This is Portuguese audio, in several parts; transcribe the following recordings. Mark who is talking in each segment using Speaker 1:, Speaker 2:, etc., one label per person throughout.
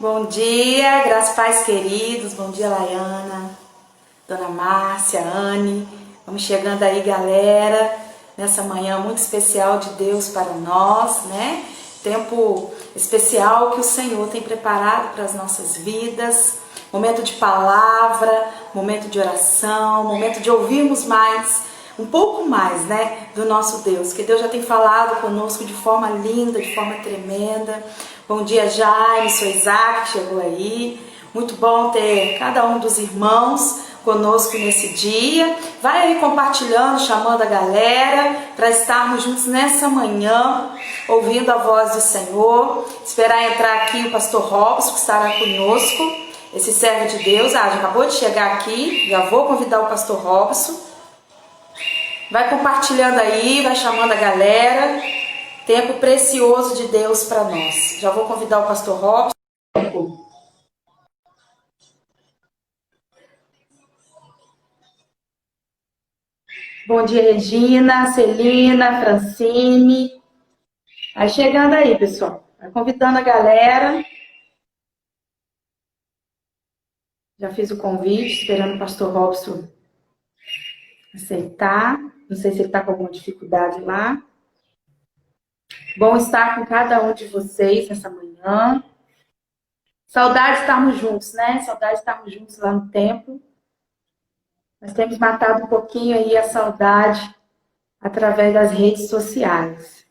Speaker 1: Bom dia, graças e paz, queridos. Bom dia, Laiana, Dona Márcia, Anne. Vamos chegando aí, galera, nessa manhã muito especial de Deus para nós, né? Tempo especial que o Senhor tem preparado para as nossas vidas. Momento de palavra, momento de oração, momento de ouvirmos um pouco mais, né, do nosso Deus, que Deus já tem falado conosco de forma linda, de forma tremenda. Bom dia, Jaime, sou Isaac, chegou aí. Muito bom ter cada um dos irmãos conosco nesse dia. Vai aí compartilhando, chamando a galera para estarmos juntos nessa manhã, ouvindo a voz do Senhor. Esperar entrar aqui o pastor Robson, que estará conosco, esse servo de Deus. Já acabou de chegar aqui, já vou convidar o pastor Robson. Vai compartilhando aí, vai chamando a galera. Tempo precioso de Deus para nós. Já vou convidar o pastor Robson. Bom dia, Regina, Celina, Francine. Vai chegando aí, pessoal. Vai convidando a galera. Já fiz o convite, esperando o pastor Robson aceitar. Não sei se ele está com alguma dificuldade lá. Bom estar com cada um de vocês nessa manhã. Saudade de estarmos juntos, né? Saudade de estarmos juntos lá no templo. Nós temos matado um pouquinho aí a saudade através das redes sociais.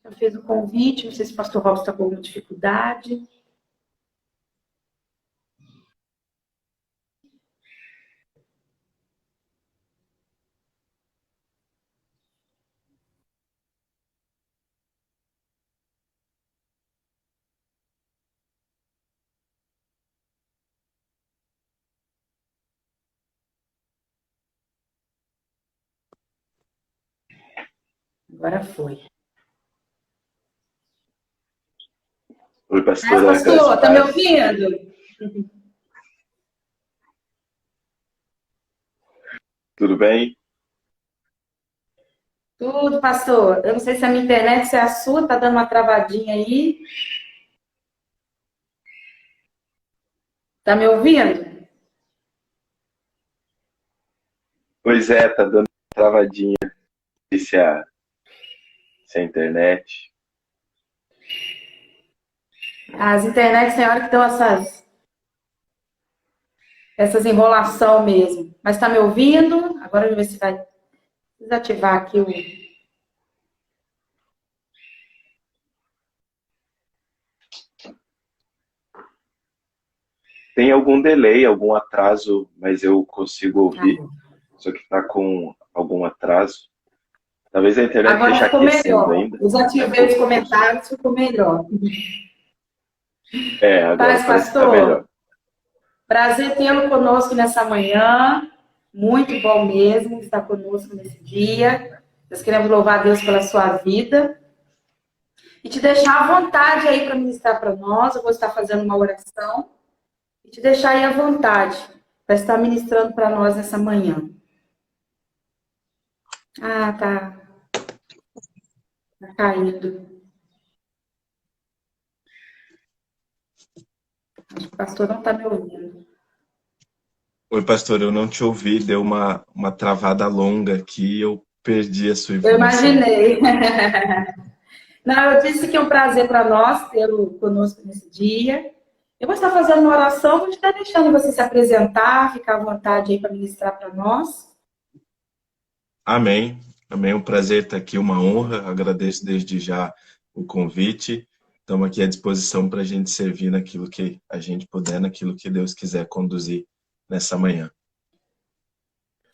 Speaker 1: Já fiz o convite, não sei se o pastor Robson está com alguma dificuldade. Agora foi.
Speaker 2: Oi, pastora.
Speaker 1: Pastor, está me ouvindo?
Speaker 2: Tudo bem?
Speaker 1: Tudo, pastor. Eu não sei se a minha internet, se é a sua, está dando uma travadinha aí. Está me ouvindo?
Speaker 2: Pois é, tá dando uma travadinha. Não sei se a internet.
Speaker 1: As internets tem hora que dão essas enrolação mesmo. Mas está me ouvindo? Agora eu vou ver se vai desativar aqui o...
Speaker 2: Tem algum delay, algum atraso, mas eu consigo ouvir. Só que tá com algum atraso. Talvez a internet
Speaker 1: agora
Speaker 2: esteja
Speaker 1: ficou
Speaker 2: aquecendo
Speaker 1: melhor.
Speaker 2: ainda.
Speaker 1: Desativei os comentários, ficou melhor.
Speaker 2: Agora
Speaker 1: Paz,
Speaker 2: parece que tá
Speaker 1: pastor.
Speaker 2: melhor.
Speaker 1: Prazer tê-lo conosco nessa manhã. Muito bom mesmo estar conosco nesse dia. Nós queremos louvar a Deus pela sua vida. E te deixar à vontade aí para ministrar para nós. Eu vou estar fazendo uma oração. E te deixar aí à vontade para estar ministrando para nós nessa manhã. Tá caindo. Acho que o pastor não está me ouvindo.
Speaker 3: Oi, pastor, eu não te ouvi, deu uma travada longa aqui e eu perdi a sua informação.
Speaker 1: Eu imaginei. Não, eu disse que é um prazer para nós tê-lo conosco nesse dia. Eu vou estar fazendo uma oração, vou estar deixando você se apresentar, ficar à vontade aí para ministrar para nós.
Speaker 3: Amém. Amém, um prazer estar aqui, uma honra. Agradeço desde já o convite. Estamos aqui à disposição para a gente servir naquilo que a gente puder, naquilo que Deus quiser conduzir nessa manhã.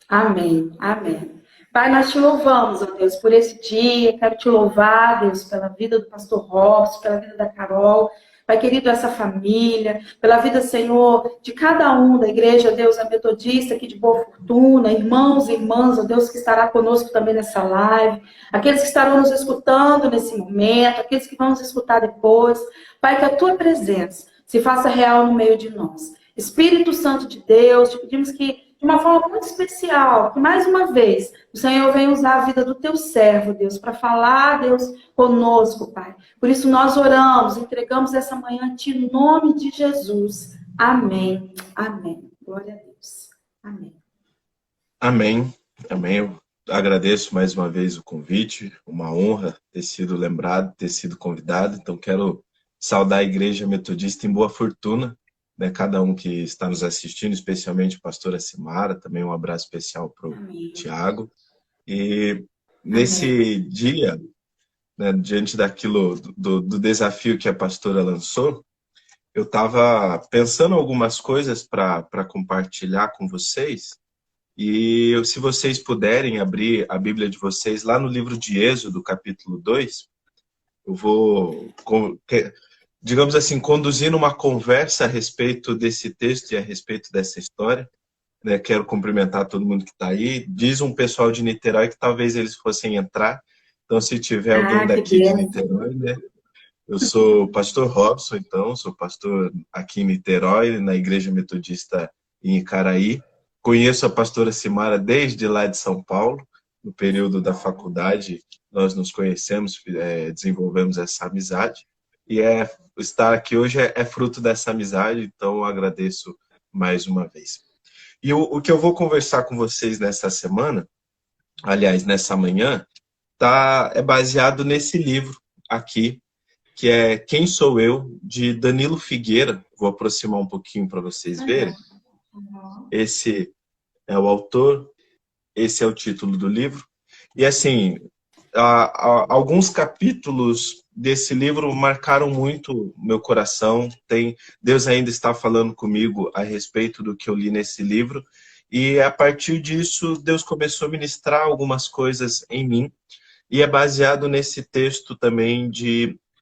Speaker 1: Amém, amém. Pai, nós te louvamos, ó Deus, por esse dia. Quero te louvar, Deus, pela vida do pastor Robson, pela vida da Carol. Pai querido, essa família, pela vida, Senhor, de cada um da igreja, Deus, a metodista aqui de Boa Fortuna, irmãos e irmãs, ó Deus, que estará conosco também nessa live, aqueles que estarão nos escutando nesse momento, aqueles que vão nos escutar depois. Pai, que a tua presença se faça real no meio de nós. Espírito Santo de Deus, te pedimos que de uma forma muito especial, que mais uma vez o Senhor vem usar a vida do teu servo, Deus, para falar, Deus, conosco, Pai. Por isso nós oramos, entregamos essa manhã a Ti, em nome de Jesus. Amém. Amém. Glória a Deus. Amém.
Speaker 3: Amém. Amém. Eu agradeço mais uma vez o convite, uma honra ter sido lembrado, ter sido convidado. Então quero saudar a Igreja Metodista em Boa Fortuna, né? Cada um que está nos assistindo, especialmente a pastora Simara, também um abraço especial para o Tiago. E nesse dia, né, diante daquilo, do desafio que a pastora lançou, eu estava pensando algumas coisas para compartilhar com vocês. E se vocês puderem abrir a Bíblia de vocês lá no livro de Êxodo, capítulo 2, eu vou, digamos assim, conduzindo uma conversa a respeito desse texto e a respeito dessa história. Né? Quero cumprimentar todo mundo que está aí. Diz um pessoal de Niterói que talvez eles fossem entrar. Então, se tiver alguém daqui de Niterói, né? Eu sou o pastor Robson, então, sou pastor aqui em Niterói, na Igreja Metodista em Icaraí. Conheço a pastora Simara desde lá de São Paulo, no período da faculdade, nós nos conhecemos, desenvolvemos essa amizade, e estar aqui hoje é fruto dessa amizade, então eu agradeço mais uma vez. E o que eu vou conversar com vocês nessa semana, aliás, nessa manhã, é baseado nesse livro aqui, que é Quem Sou Eu, de Danilo Figueira. Vou aproximar um pouquinho para vocês verem. Esse é o autor, esse é o título do livro. E assim, alguns capítulos desse livro marcaram muito meu coração. Deus ainda está falando comigo a respeito do que eu li nesse livro. E a partir disso, Deus começou a ministrar algumas coisas em mim. E é baseado nesse texto também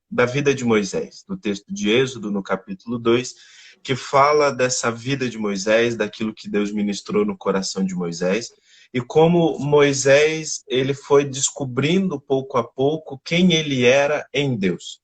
Speaker 3: da vida de Moisés, do texto de Êxodo, no capítulo 2, que fala dessa vida de Moisés, daquilo que Deus ministrou no coração de Moisés, e como Moisés ele foi descobrindo pouco a pouco quem ele era em Deus.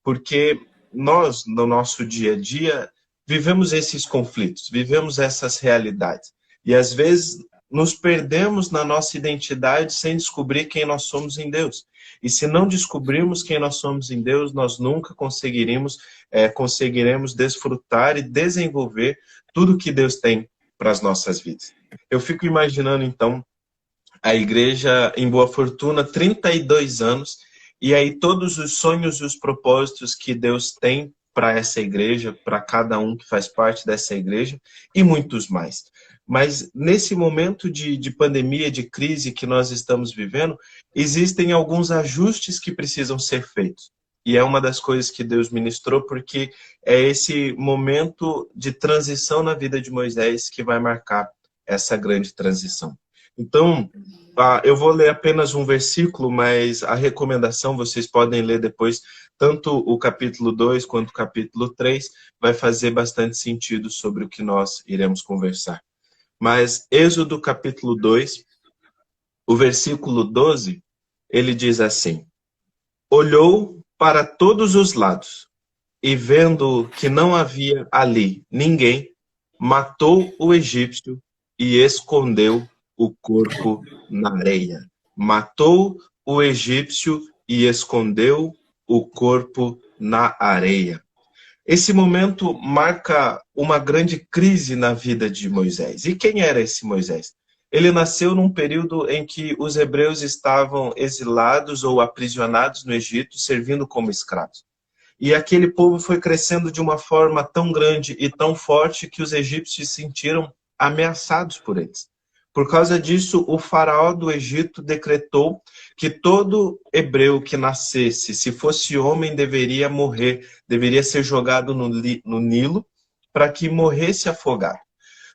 Speaker 3: Porque nós, no nosso dia a dia, vivemos esses conflitos, vivemos essas realidades. E às vezes nos perdemos na nossa identidade sem descobrir quem nós somos em Deus. E se não descobrirmos quem nós somos em Deus, nós nunca conseguiremos desfrutar e desenvolver tudo que Deus tem para as nossas vidas. Eu fico imaginando, então, a igreja em Boa Fortuna, 32 anos, e aí todos os sonhos e os propósitos que Deus tem para essa igreja, para cada um que faz parte dessa igreja, e muitos mais. Mas nesse momento de pandemia, de crise que nós estamos vivendo, existem alguns ajustes que precisam ser feitos. E é uma das coisas que Deus ministrou, porque é esse momento de transição na vida de Moisés que vai marcar essa grande transição. Então, eu vou ler apenas um versículo, mas a recomendação vocês podem ler depois, tanto o capítulo 2 quanto o capítulo 3, vai fazer bastante sentido sobre o que nós iremos conversar. Mas Êxodo capítulo 2, o versículo 12, ele diz assim: olhou para todos os lados e vendo que não havia ali ninguém, matou o egípcio e escondeu o corpo na areia. Matou o egípcio e escondeu o corpo na areia. Esse momento marca uma grande crise na vida de Moisés. E quem era esse Moisés? Ele nasceu num período em que os hebreus estavam exilados ou aprisionados no Egito, servindo como escravos. E aquele povo foi crescendo de uma forma tão grande e tão forte que os egípcios se sentiram ameaçados por eles. Por causa disso, o faraó do Egito decretou que todo hebreu que nascesse, se fosse homem, deveria morrer, deveria ser jogado no Nilo para que morresse afogado.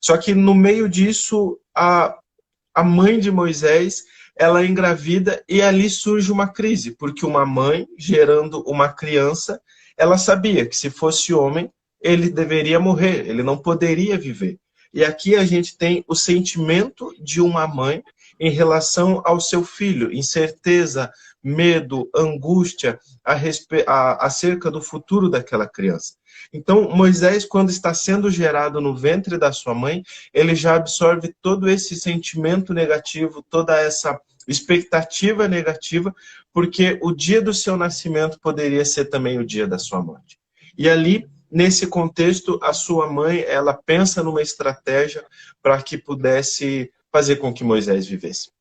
Speaker 3: Só que no meio disso, a mãe de Moisés, ela engravida e ali surge uma crise, porque uma mãe gerando uma criança, ela sabia que se fosse homem, ele deveria morrer, ele não poderia viver. E aqui a gente tem o sentimento de uma mãe em relação ao seu filho, incerteza medo, angústia acerca do futuro daquela criança. Então, Moisés, quando está sendo gerado no ventre da sua mãe, ele já absorve todo esse sentimento negativo, toda essa expectativa negativa, porque o dia do seu nascimento poderia ser também o dia da sua morte. E ali, nesse contexto, a sua mãe, ela pensa numa estratégia para que pudesse fazer com que Moisés vivesse.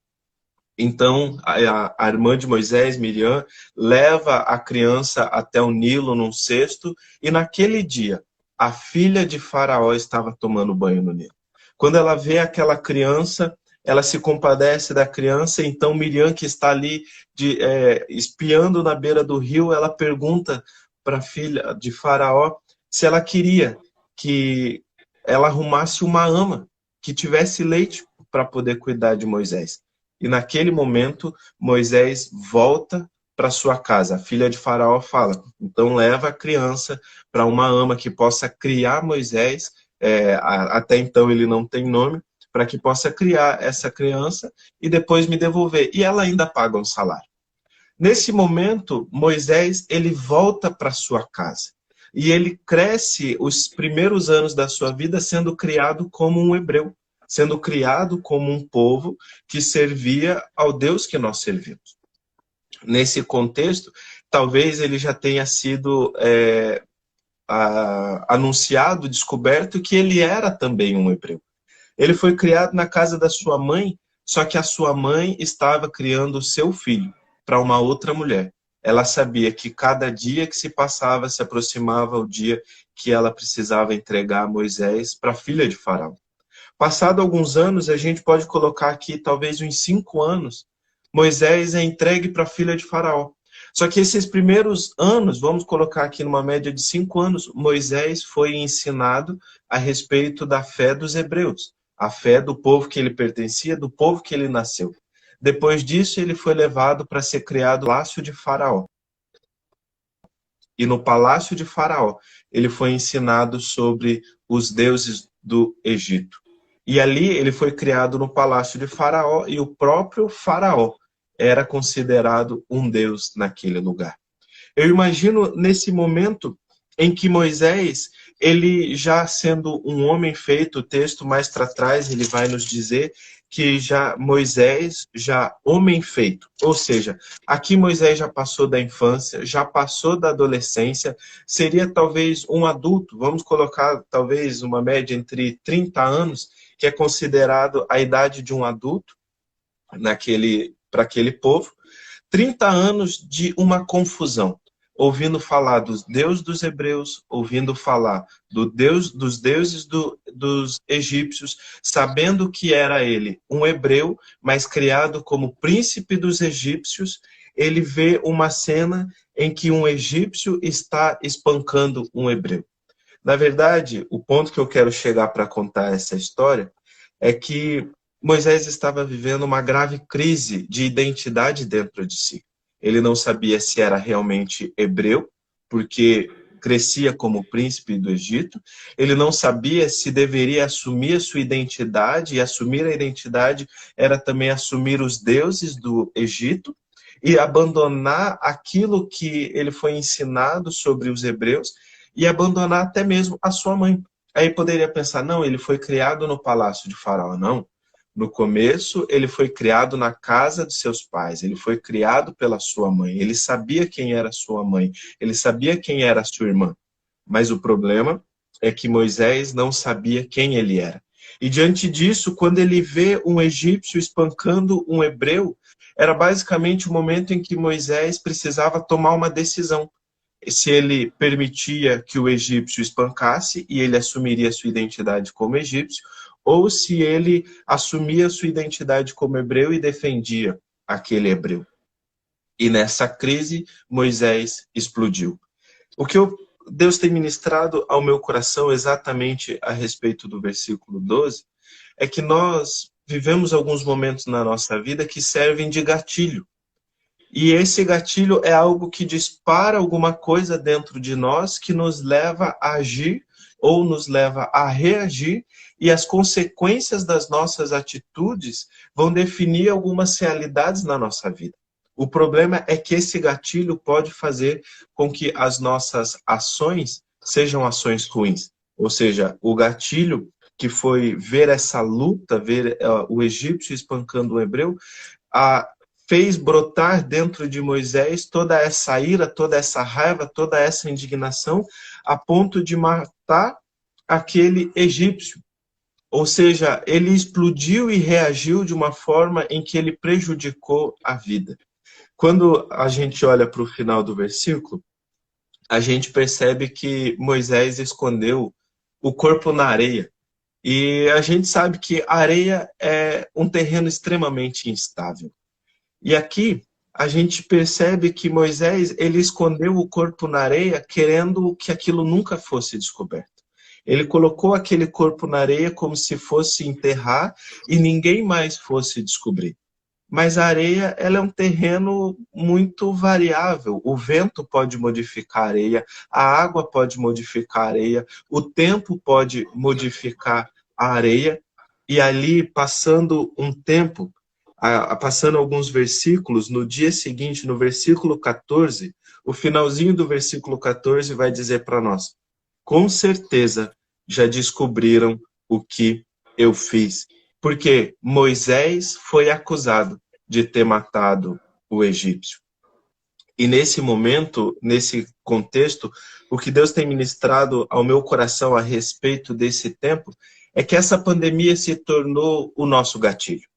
Speaker 3: Então, a irmã de Moisés, Miriam, leva a criança até o Nilo num cesto, e naquele dia, a filha de Faraó estava tomando banho no Nilo. Quando ela vê aquela criança, ela se compadece da criança, então Miriam, que está ali espiando na beira do rio, ela pergunta para a filha de Faraó se ela queria que ela arrumasse uma ama que tivesse leite para poder cuidar de Moisés. E naquele momento, Moisés volta para sua casa. A filha de Faraó fala, então leva a criança para uma ama que possa criar Moisés, até então ele não tem nome, para que possa criar essa criança e depois me devolver. E ela ainda paga um salário. Nesse momento, Moisés, ele volta para sua casa. E ele cresce os primeiros anos da sua vida sendo criado como um hebreu, sendo criado como um povo que servia ao Deus que nós servimos. Nesse contexto, talvez ele já tenha sido anunciado, descoberto que ele era também um hebreu. Ele foi criado na casa da sua mãe, só que a sua mãe estava criando o seu filho para uma outra mulher. Ela sabia que cada dia que se passava se aproximava o dia que ela precisava entregar Moisés para a filha de Faraó. Passado alguns anos, a gente pode colocar aqui talvez uns 5 anos, Moisés é entregue para a filha de Faraó. Só que esses primeiros anos, vamos colocar aqui numa média de 5 anos, Moisés foi ensinado a respeito da fé dos hebreus, a fé do povo que ele pertencia, do povo que ele nasceu. Depois disso, ele foi levado para ser criado no Palácio de Faraó. E no Palácio de Faraó, ele foi ensinado sobre os deuses do Egito. E ali ele foi criado no Palácio de Faraó, e o próprio Faraó era considerado um deus naquele lugar. Eu imagino nesse momento em que Moisés, ele já sendo um homem feito, o texto mais para trás, ele vai nos dizer que já Moisés, já homem feito, ou seja, aqui Moisés já passou da infância, já passou da adolescência, seria talvez um adulto, vamos colocar talvez uma média entre 30 anos, que é considerado a idade de um adulto para aquele povo, 30 anos de uma confusão, ouvindo falar dos deuses dos hebreus, ouvindo falar dos deuses dos egípcios, sabendo que era ele um hebreu, mas criado como príncipe dos egípcios, ele vê uma cena em que um egípcio está espancando um hebreu. Na verdade, o ponto que eu quero chegar para contar essa história é que Moisés estava vivendo uma grave crise de identidade dentro de si. Ele não sabia se era realmente hebreu, porque crescia como príncipe do Egito. Ele não sabia se deveria assumir a sua identidade, e assumir a identidade era também assumir os deuses do Egito e abandonar aquilo que ele foi ensinado sobre os hebreus e abandonar até mesmo a sua mãe. Aí poderia pensar, não, ele foi criado no palácio de Faraó. Não. No começo, ele foi criado na casa de seus pais, ele foi criado pela sua mãe, ele sabia quem era sua mãe, ele sabia quem era sua irmã. Mas o problema é que Moisés não sabia quem ele era. E diante disso, quando ele vê um egípcio espancando um hebreu, era basicamente o momento em que Moisés precisava tomar uma decisão. Se ele permitia que o egípcio espancasse e ele assumiria sua identidade como egípcio, ou se ele assumia sua identidade como hebreu e defendia aquele hebreu. E nessa crise, Moisés explodiu. O que Deus tem ministrado ao meu coração exatamente a respeito do versículo 12, é que nós vivemos alguns momentos na nossa vida que servem de gatilho. E esse gatilho é algo que dispara alguma coisa dentro de nós que nos leva a agir ou nos leva a reagir, e as consequências das nossas atitudes vão definir algumas realidades na nossa vida. O problema é que esse gatilho pode fazer com que as nossas ações sejam ações ruins. Ou seja, o gatilho que foi ver essa luta, ver o egípcio espancando o hebreu, fez brotar dentro de Moisés toda essa ira, toda essa raiva, toda essa indignação, a ponto de matar aquele egípcio. Ou seja, ele explodiu e reagiu de uma forma em que ele prejudicou a vida. Quando a gente olha para o final do versículo, a gente percebe que Moisés escondeu o corpo na areia. E a gente sabe que a areia é um terreno extremamente instável. E aqui a gente percebe que Moisés, ele escondeu o corpo na areia querendo que aquilo nunca fosse descoberto. Ele colocou aquele corpo na areia como se fosse enterrar e ninguém mais fosse descobrir. Mas a areia, ela é um terreno muito variável. O vento pode modificar a areia, a água pode modificar a areia, o tempo pode modificar a areia. E ali, passando um tempo, passando alguns versículos, no dia seguinte, no versículo 14, o finalzinho do versículo 14 vai dizer para nós: com certeza já descobriram o que eu fiz. Porque Moisés foi acusado de ter matado o egípcio. E nesse momento, nesse contexto, o que Deus tem ministrado ao meu coração a respeito desse tempo é que essa pandemia se tornou o nosso gatilho.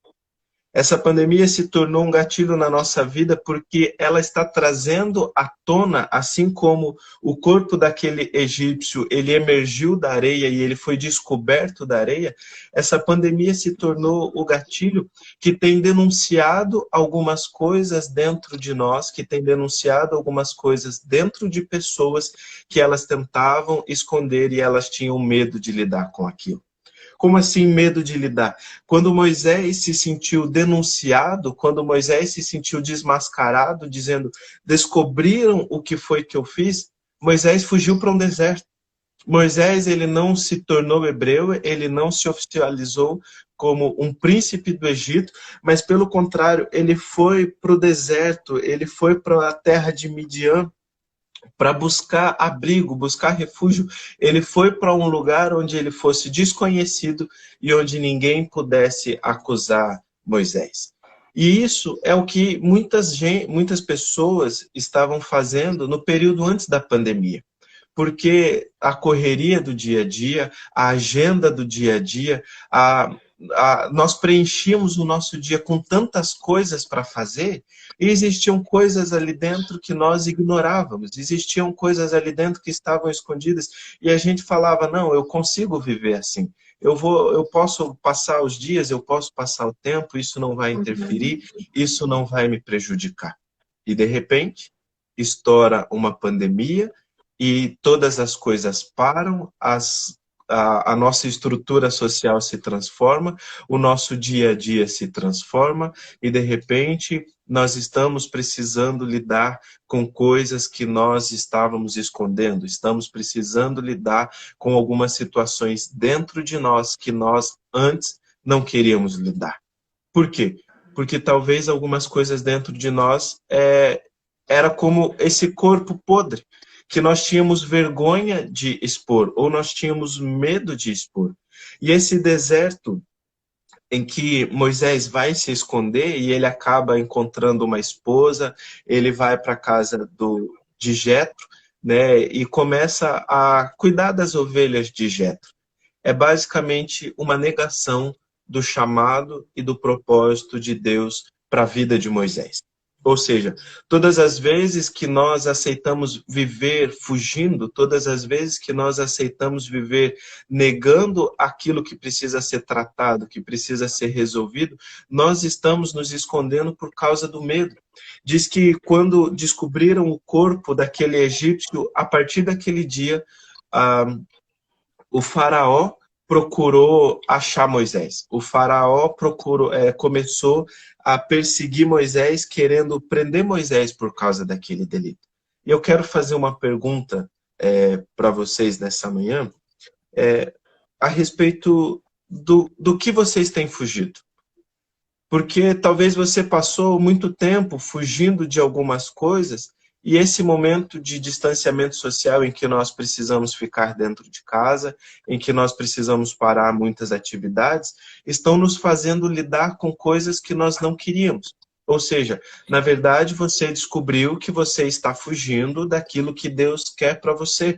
Speaker 3: Essa pandemia se tornou um gatilho na nossa vida porque ela está trazendo à tona, assim como o corpo daquele egípcio, ele emergiu da areia e ele foi descoberto da areia, essa pandemia se tornou o gatilho que tem denunciado algumas coisas dentro de nós, que tem denunciado algumas coisas dentro de pessoas que elas tentavam esconder e elas tinham medo de lidar com aquilo. Como assim medo de lidar? Quando Moisés se sentiu denunciado, quando Moisés se sentiu desmascarado, dizendo, descobriram o que foi que eu fiz, Moisés fugiu para um deserto. Moisés, ele não se tornou hebreu, ele não se oficializou como um príncipe do Egito, mas pelo contrário, ele foi para o deserto, ele foi para a terra de Midian, para buscar abrigo, buscar refúgio. Ele foi para um lugar onde ele fosse desconhecido e onde ninguém pudesse acusar Moisés. E isso é o que muitas pessoas estavam fazendo no período antes da pandemia. Porque a correria do dia a dia, a agenda do dia a dia, nós preenchíamos o nosso dia com tantas coisas para fazer, e existiam coisas ali dentro que nós ignorávamos, existiam coisas ali dentro que estavam escondidas, e a gente falava, não, eu consigo viver assim, eu posso passar os dias, eu posso passar o tempo, isso não vai interferir, isso não vai me prejudicar. E de repente, estoura uma pandemia, e todas as coisas param, a nossa estrutura social se transforma, o nosso dia a dia se transforma e, de repente, nós estamos precisando lidar com coisas que nós estávamos escondendo, estamos precisando lidar com algumas situações dentro de nós que nós antes não queríamos lidar. Por quê? Porque talvez algumas coisas dentro de nós era como esse corpo podre, que nós tínhamos vergonha de expor, ou nós tínhamos medo de expor. E esse deserto em que Moisés vai se esconder e ele acaba encontrando uma esposa, ele vai para a casa de Jetro, né, e começa a cuidar das ovelhas de Jetro. É basicamente uma negação do chamado e do propósito de Deus para a vida de Moisés. Ou seja, todas as vezes que nós aceitamos viver fugindo, todas as vezes que nós aceitamos viver negando aquilo que precisa ser tratado, que precisa ser resolvido, nós estamos nos escondendo por causa do medo. Diz que quando descobriram o corpo daquele egípcio, a partir daquele dia, o faraó procurou achar Moisés. O faraó começou a perseguir Moisés, querendo prender Moisés por causa daquele delito. E eu quero fazer uma pergunta para vocês nessa manhã, a respeito do que vocês têm fugido. Porque talvez você passou muito tempo fugindo de algumas coisas e esse momento de distanciamento social em que nós precisamos ficar dentro de casa, em que nós precisamos parar muitas atividades, estão nos fazendo lidar com coisas que nós não queríamos. Ou seja, na verdade, você descobriu que você está fugindo daquilo que Deus quer para você.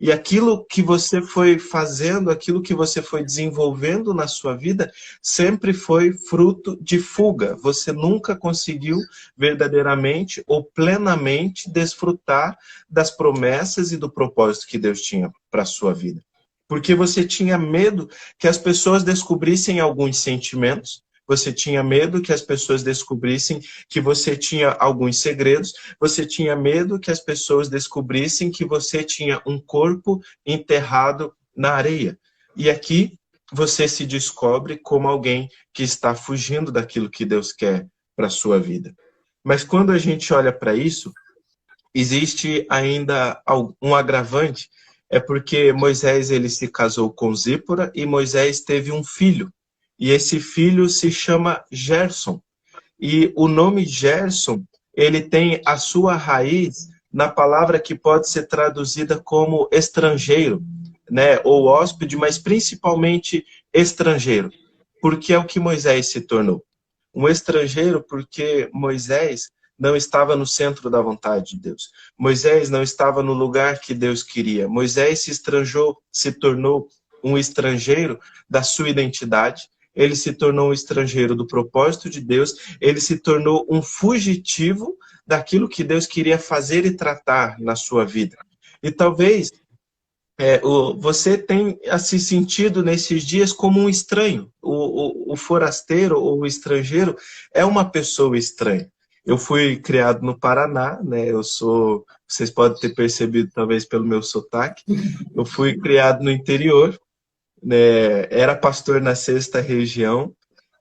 Speaker 3: E aquilo que você foi fazendo, aquilo que você foi desenvolvendo na sua vida, sempre foi fruto de fuga. Você nunca conseguiu verdadeiramente ou plenamente desfrutar das promessas e do propósito que Deus tinha para a sua vida. Porque você tinha medo que as pessoas descobrissem alguns sentimentos, você tinha medo que as pessoas descobrissem que você tinha alguns segredos, você tinha medo que as pessoas descobrissem que você tinha um corpo enterrado na areia. E aqui você se descobre como alguém que está fugindo daquilo que Deus quer para a sua vida. Mas quando a gente olha para isso, existe ainda um agravante, é porque Moisés ele se casou com Zípora e Moisés teve um filho. E esse filho se chama Gerson. E o nome Gerson, ele tem a sua raiz na palavra que pode ser traduzida como estrangeiro, né? Ou hóspede, mas principalmente estrangeiro. Porque é o que Moisés se tornou. Um estrangeiro porque Moisés não estava no centro da vontade de Deus. Moisés não estava no lugar que Deus queria. Moisés se tornou um estrangeiro da sua identidade. Ele se tornou um estrangeiro do propósito de Deus, ele se tornou um fugitivo daquilo que Deus queria fazer e tratar na sua vida. E talvez você tenha se sentido nesses dias como um estranho. O forasteiro ou o estrangeiro é uma pessoa estranha. Eu fui criado no Paraná, né? Vocês podem ter percebido talvez pelo meu sotaque, eu fui criado no interior, né, era pastor na 6ª região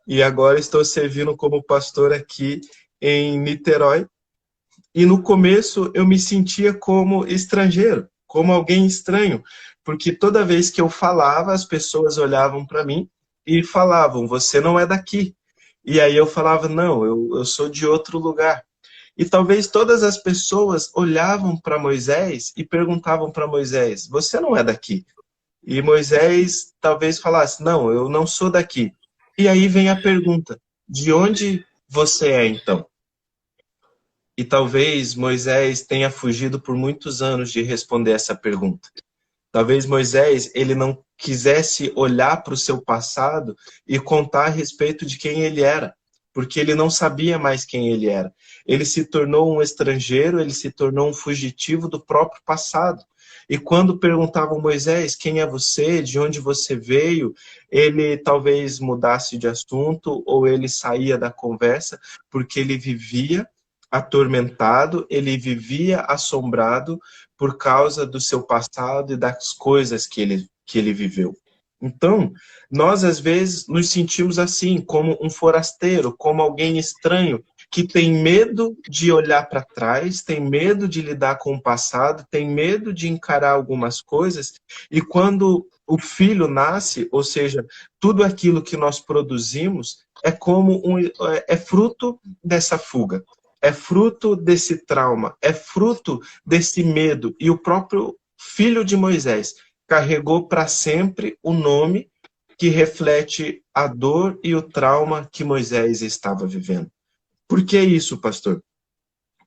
Speaker 3: e agora estou servindo como pastor aqui em Niterói. E no começo eu me sentia como estrangeiro, como alguém estranho, porque toda vez que eu falava, as pessoas olhavam para mim e falavam, você não é daqui. E aí eu falava, não, eu sou de outro lugar. E talvez todas as pessoas olhavam para Moisés e perguntavam para Moisés, você não é daqui. E Moisés talvez falasse, não, eu não sou daqui. E aí vem a pergunta, de onde você é então? E talvez Moisés tenha fugido por muitos anos de responder essa pergunta. Talvez Moisés ele não quisesse olhar para o seu passado e contar a respeito de quem ele era, porque ele não sabia mais quem ele era. Ele se tornou um estrangeiro, ele se tornou um fugitivo do próprio passado. E quando perguntavam Moisés, quem é você, de onde você veio, ele talvez mudasse de assunto ou ele saía da conversa, porque ele vivia atormentado, ele vivia assombrado por causa do seu passado e das coisas que ele viveu. Então, nós às vezes nos sentimos assim, como um forasteiro, como alguém estranho, que tem medo de olhar para trás, tem medo de lidar com o passado, tem medo de encarar algumas coisas, e quando o filho nasce, ou seja, tudo aquilo que nós produzimos é fruto dessa fuga, é fruto desse trauma, é fruto desse medo, e o próprio filho de Moisés carregou para sempre o nome que reflete a dor e o trauma que Moisés estava vivendo. Por que isso, pastor?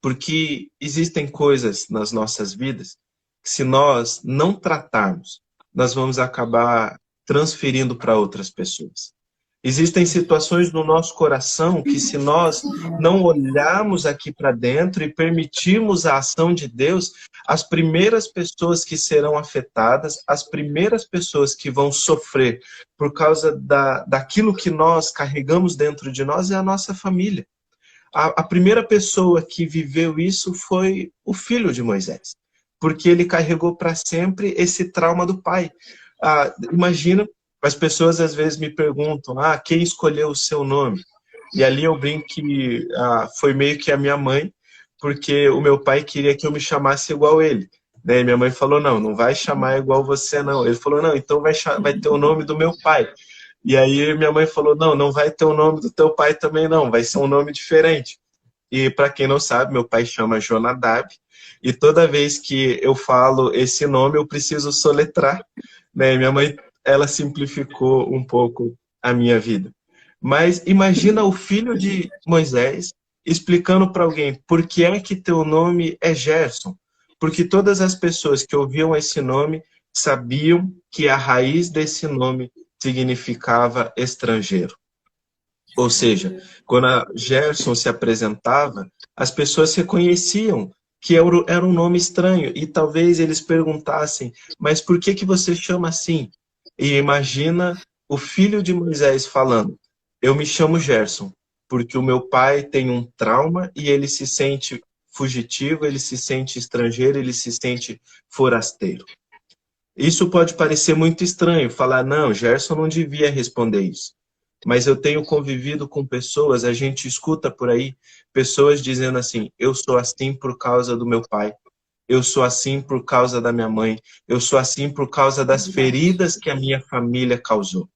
Speaker 3: Porque existem coisas nas nossas vidas que, se nós não tratarmos, nós vamos acabar transferindo para outras pessoas. Existem situações no nosso coração que, se nós não olharmos aqui para dentro e permitirmos a ação de Deus, as primeiras pessoas que serão afetadas, as primeiras pessoas que vão sofrer por causa daquilo que nós carregamos dentro de nós é a nossa família. A primeira pessoa que viveu isso foi o filho de Moisés, porque ele carregou para sempre esse trauma do pai. Imagina, as pessoas às vezes me perguntam, quem escolheu o seu nome? E ali eu brinco que foi meio que a minha mãe, porque o meu pai queria que eu me chamasse igual ele. Né? E minha mãe falou, não vai chamar igual você não. Ele falou, não, então vai ter o nome do meu pai. E aí minha mãe falou, não, não vai ter o nome do teu pai também não, vai ser um nome diferente. E para quem não sabe, meu pai chama Jonadab, e toda vez que eu falo esse nome, eu preciso soletrar, né? E minha mãe, ela simplificou um pouco a minha vida. Mas imagina o filho de Moisés explicando para alguém por que é que teu nome é Gerson. Porque todas as pessoas que ouviam esse nome sabiam que a raiz desse nome significava estrangeiro. Ou seja, quando a Gerson se apresentava, as pessoas reconheciam que era um nome estranho e talvez eles perguntassem, mas por que você chama assim? E imagina o filho de Moisés falando, eu me chamo Gerson, porque o meu pai tem um trauma e ele se sente fugitivo, ele se sente estrangeiro, ele se sente forasteiro. Isso pode parecer muito estranho, falar, não, Gerson não devia responder isso. Mas eu tenho convivido com pessoas, a gente escuta por aí, pessoas dizendo assim, eu sou assim por causa do meu pai, eu sou assim por causa da minha mãe, eu sou assim por causa das feridas que a minha família causou.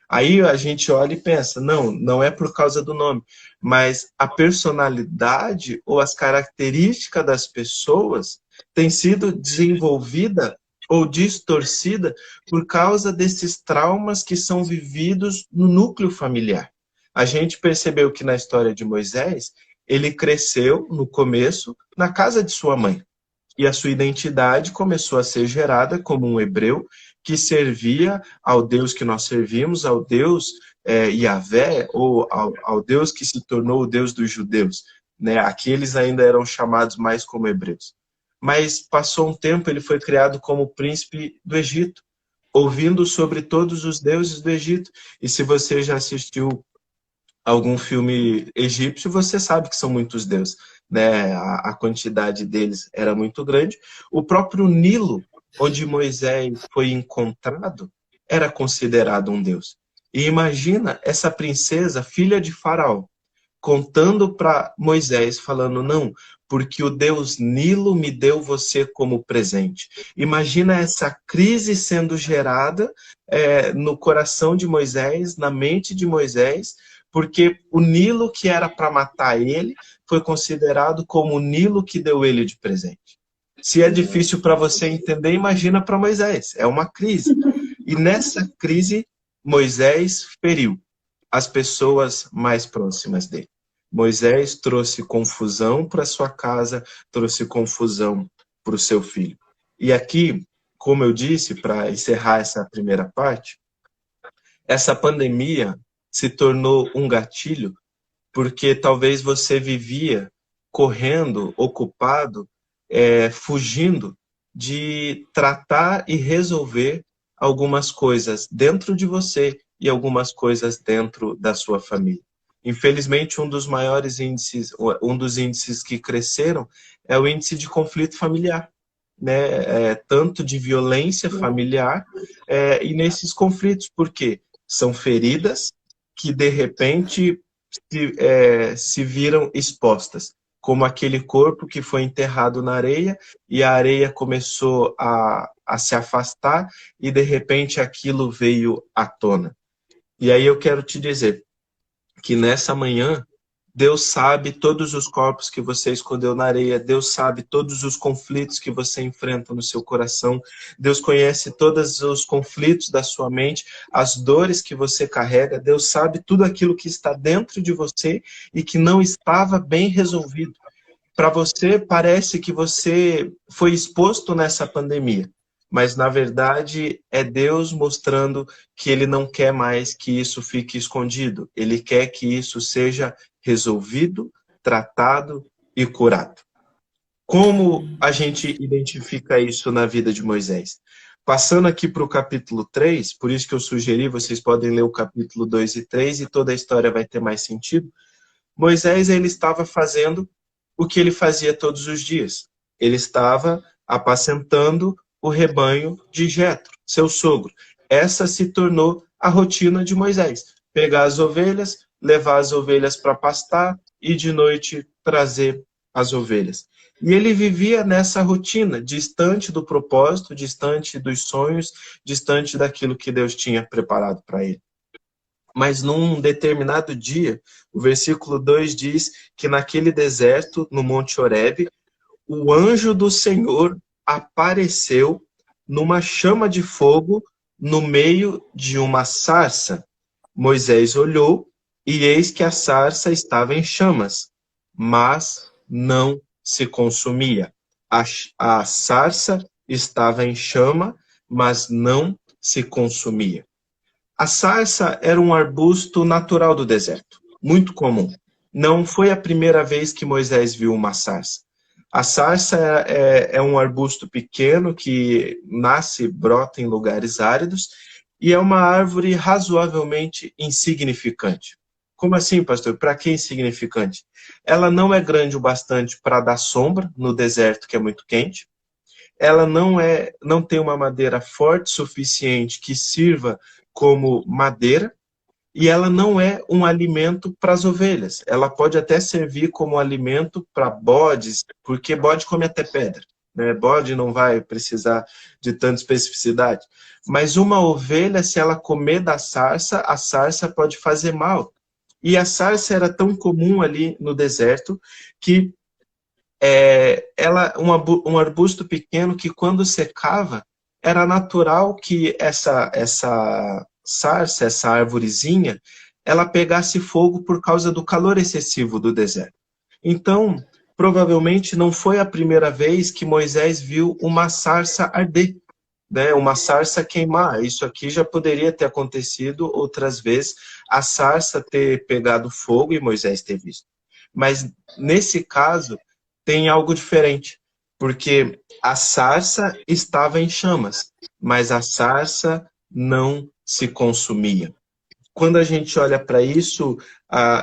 Speaker 3: Aí a gente olha e pensa, não, não é por causa do nome, mas a personalidade ou as características das pessoas tem sido desenvolvida ou distorcida por causa desses traumas que são vividos no núcleo familiar. A gente percebeu que na história de Moisés, ele cresceu no começo na casa de sua mãe. E a sua identidade começou a ser gerada como um hebreu que servia ao Deus que nós servimos, ao Deus Yahvé, ou ao Deus que se tornou o Deus dos judeus. Né? Aqueles ainda eram chamados mais como hebreus. Mas passou um tempo, ele foi criado como príncipe do Egito, ouvindo sobre todos os deuses do Egito. E se você já assistiu algum filme egípcio, você sabe que são muitos deuses, né? A quantidade deles era muito grande. O próprio Nilo, onde Moisés foi encontrado, era considerado um deus. E imagina essa princesa, filha de Faraó, contando para Moisés, falando, não, porque o Deus Nilo me deu você como presente. Imagina essa crise sendo gerada no coração de Moisés, na mente de Moisés, porque o Nilo que era para matar ele foi considerado como o Nilo que deu ele de presente. Se é difícil para você entender, imagina para Moisés. É uma crise. E nessa crise, Moisés feriu as pessoas mais próximas dele. Moisés trouxe confusão para sua casa, trouxe confusão para o seu filho. E aqui, como eu disse, para encerrar essa primeira parte, essa pandemia se tornou um gatilho porque talvez você vivia correndo, ocupado, fugindo de tratar e resolver algumas coisas dentro de você e algumas coisas dentro da sua família. Infelizmente, um dos maiores índices, um dos índices que cresceram é o índice de conflito familiar, né? Tanto de violência familiar e nesses conflitos, porque são feridas que, de repente, se viram expostas, como aquele corpo que foi enterrado na areia e a areia começou a se afastar e, de repente, aquilo veio à tona. E aí eu quero te dizer que nessa manhã, Deus sabe todos os corpos que você escondeu na areia, Deus sabe todos os conflitos que você enfrenta no seu coração, Deus conhece todos os conflitos da sua mente, as dores que você carrega, Deus sabe tudo aquilo que está dentro de você e que não estava bem resolvido. Para você, parece que você foi exposto nessa pandemia, mas na verdade é Deus mostrando que Ele não quer mais que isso fique escondido. Ele quer que isso seja resolvido, tratado e curado. Como a gente identifica isso na vida de Moisés? Passando aqui para o capítulo 3, por isso que eu sugeri, vocês podem ler o capítulo 2 e 3 e toda a história vai ter mais sentido. Moisés, ele estava fazendo o que ele fazia todos os dias. Ele estava apacentando o rebanho de Jetro, seu sogro. Essa se tornou a rotina de Moisés. Pegar as ovelhas, levar as ovelhas para pastar e de noite trazer as ovelhas. E ele vivia nessa rotina, distante do propósito, distante dos sonhos, distante daquilo que Deus tinha preparado para ele. Mas num determinado dia, o versículo 2 diz que naquele deserto, no Monte Horebe, o anjo do Senhor apareceu numa chama de fogo no meio de uma sarça. Moisés olhou e eis que a sarça estava em chamas, mas não se consumia. A sarça estava em chama, mas não se consumia. A sarça era um arbusto natural do deserto, muito comum. Não foi a primeira vez que Moisés viu uma sarça. A sarça é um arbusto pequeno que nasce, brota em lugares áridos e é uma árvore razoavelmente insignificante. Como assim, pastor? Para que insignificante? Ela não é grande o bastante para dar sombra no deserto que é muito quente. Ela não tem uma madeira forte o suficiente que sirva como madeira, e ela não é um alimento para as ovelhas. Ela pode até servir como alimento para bodes, porque bode come até pedra, né? Bode não vai precisar de tanta especificidade. Mas uma ovelha, se ela comer da sarça, a sarça pode fazer mal. E a sarça era tão comum ali no deserto que um arbusto pequeno que quando secava, era natural que essa sarça, essa arvorezinha, ela pegasse fogo por causa do calor excessivo do deserto. Então, provavelmente não foi a primeira vez que Moisés viu uma sarça arder, né? Uma sarça queimar. Isso aqui já poderia ter acontecido outras vezes, a sarça ter pegado fogo e Moisés ter visto. Mas nesse caso, tem algo diferente, porque a sarça estava em chamas, mas a sarça não se consumia. Quando a gente olha para isso,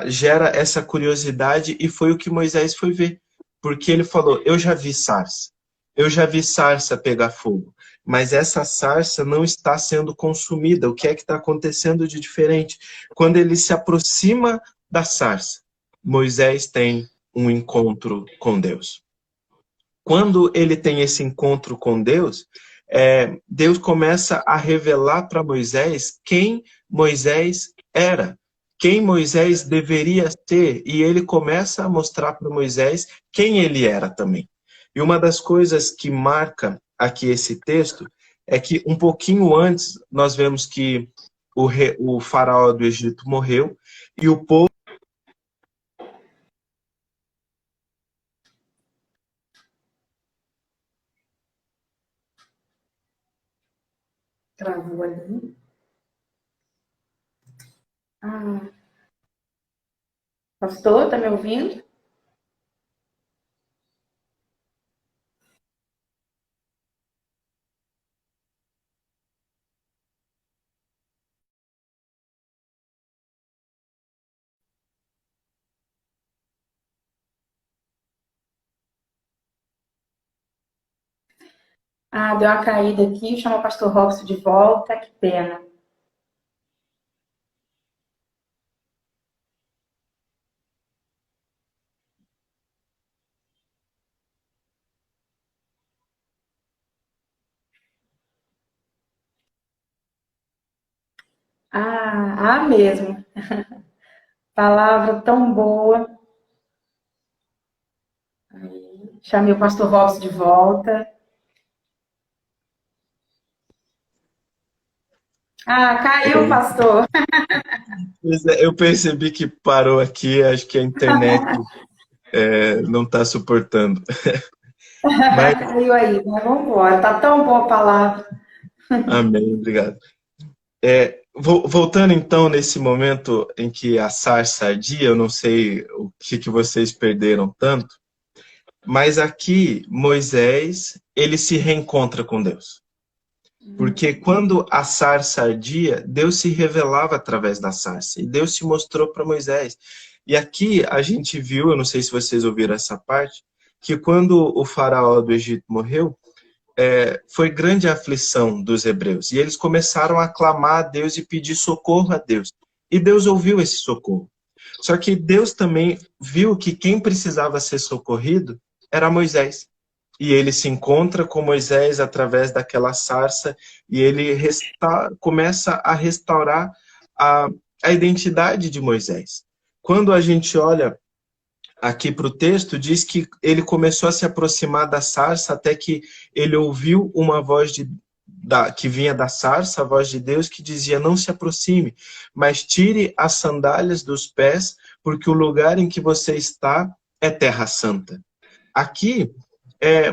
Speaker 3: gera essa curiosidade e foi o que Moisés foi ver, porque ele falou, eu já vi sarça pegar fogo, mas essa sarça não está sendo consumida. O que é que está acontecendo de diferente? Quando ele se aproxima da sarça, Moisés tem um encontro com Deus. Quando ele tem esse encontro com Deus, Deus começa a revelar para Moisés quem Moisés era, quem Moisés deveria ser, e ele começa a mostrar para Moisés quem ele era também. E uma das coisas que marca aqui esse texto é que um pouquinho antes nós vemos que o faraó do Egito morreu e o povo
Speaker 1: Travou ali. Pastor, tá me ouvindo? Deu uma caída aqui, chama o pastor Robson de volta, que pena. Mesmo. Palavra tão boa. Chamei o pastor Robson de volta. Caiu, pastor.
Speaker 3: Eu percebi que parou aqui, acho que a internet não está suportando.
Speaker 1: Mas... Caiu aí, né? Vamos embora. Tá tão boa a palavra.
Speaker 3: Amém, obrigado. Voltando então nesse momento em que a sarça ardia, eu não sei o que vocês perderam tanto, mas aqui Moisés, ele se reencontra com Deus. Porque quando a sarça ardia, Deus se revelava através da sarça. E Deus se mostrou para Moisés. E aqui a gente viu, eu não sei se vocês ouviram essa parte, que quando o faraó do Egito morreu, foi grande a aflição dos hebreus. E eles começaram a clamar a Deus e pedir socorro a Deus. E Deus ouviu esse socorro. Só que Deus também viu que quem precisava ser socorrido era Moisés. E ele se encontra com Moisés através daquela sarça e ele começa a restaurar a identidade de Moisés. Quando a gente olha aqui para o texto, diz que ele começou a se aproximar da sarça até que ele ouviu uma voz que vinha da sarça, a voz de Deus, que dizia: não se aproxime, mas tire as sandálias dos pés, porque o lugar em que você está é terra santa. Aqui,